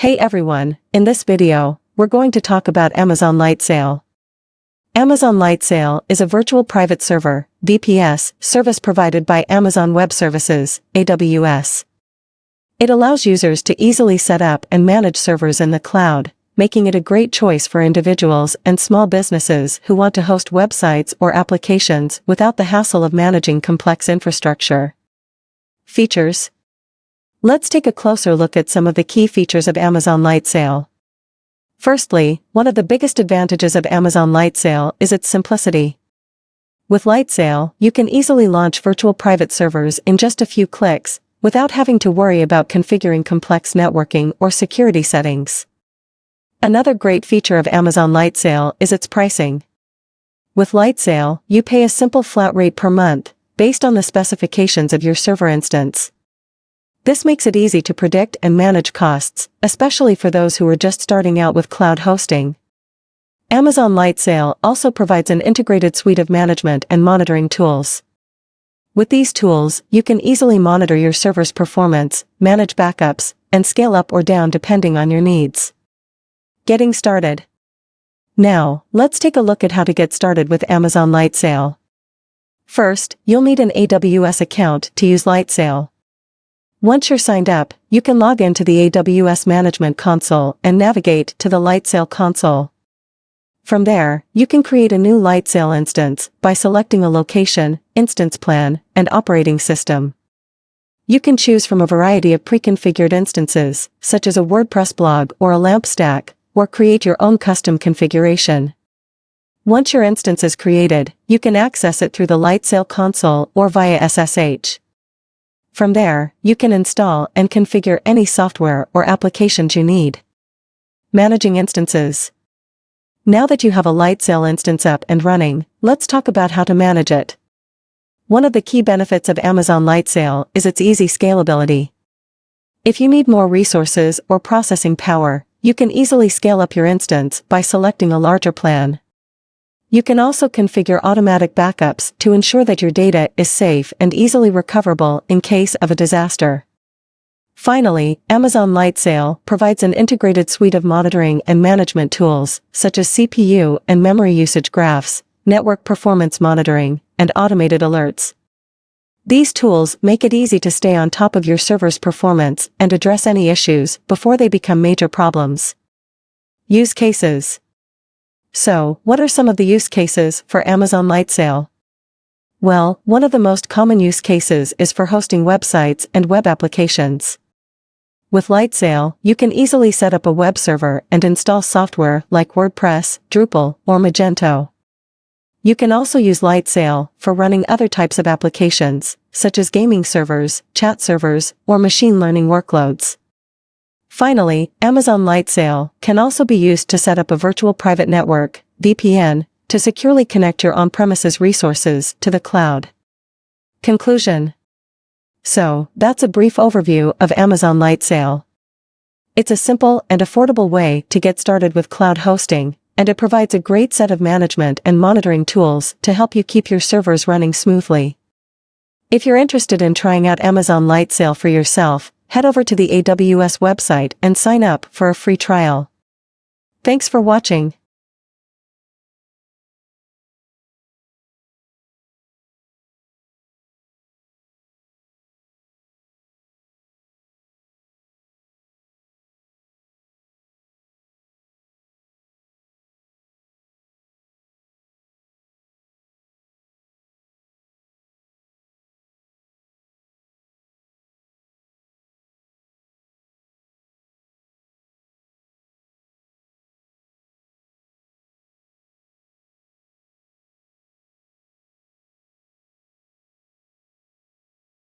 Hey everyone, in this video, we're going to talk about Amazon Lightsail. Amazon Lightsail is a virtual private server, VPS, service provided by Amazon Web Services, AWS. It allows users to easily set up and manage servers in the cloud, making it a great choice for individuals and small businesses who want to host websites or applications without the hassle of managing complex infrastructure. Features. Let's take a closer look at some of the key features of Amazon Lightsail. Firstly, one of the biggest advantages of Amazon Lightsail is its simplicity. With Lightsail, you can easily launch virtual private servers in just a few clicks, without having to worry about configuring complex networking or security settings. Another great feature of Amazon Lightsail is its pricing. With Lightsail, you pay a simple flat rate per month, based on the specifications of your server instance. This makes it easy to predict and manage costs, especially for those who are just starting out with cloud hosting. Amazon Lightsail also provides an integrated suite of management and monitoring tools. With these tools, you can easily monitor your server's performance, manage backups, and scale up or down depending on your needs. Getting started. Now, let's take a look at how to get started with Amazon Lightsail. First, you'll need an AWS account to use Lightsail. Once you're signed up, you can log into the AWS Management Console and navigate to the Lightsail console. From there, you can create a new Lightsail instance by selecting a location, instance plan, and operating system. You can choose from a variety of preconfigured instances, such as a WordPress blog or a LAMP stack, or create your own custom configuration. Once your instance is created, you can access it through the Lightsail console or via SSH. From there, you can install and configure any software or applications you need. Managing instances. Now that you have a Lightsail instance up and running, let's talk about how to manage it. One of the key benefits of Amazon Lightsail is its easy scalability. If you need more resources or processing power, you can easily scale up your instance by selecting a larger plan. You can also configure automatic backups to ensure that your data is safe and easily recoverable in case of a disaster. Finally, Amazon Lightsail provides an integrated suite of monitoring and management tools, such as CPU and memory usage graphs, network performance monitoring, and automated alerts. These tools make it easy to stay on top of your server's performance and address any issues before they become major problems. Use cases. So, what are some of the use cases for Amazon Lightsail? Well, one of the most common use cases is for hosting websites and web applications. With Lightsail, you can easily set up a web server and install software like WordPress, Drupal, or Magento. You can also use Lightsail for running other types of applications, such as gaming servers, chat servers, or machine learning workloads. Finally, Amazon Lightsail can also be used to set up a virtual private network, VPN, to securely connect your on-premises resources to the cloud. Conclusion. So, that's a brief overview of Amazon Lightsail. It's a simple and affordable way to get started with cloud hosting, and it provides a great set of management and monitoring tools to help you keep your servers running smoothly. If you're interested in trying out Amazon Lightsail for yourself, head over to the AWS website and sign up for a free trial. Thanks for watching.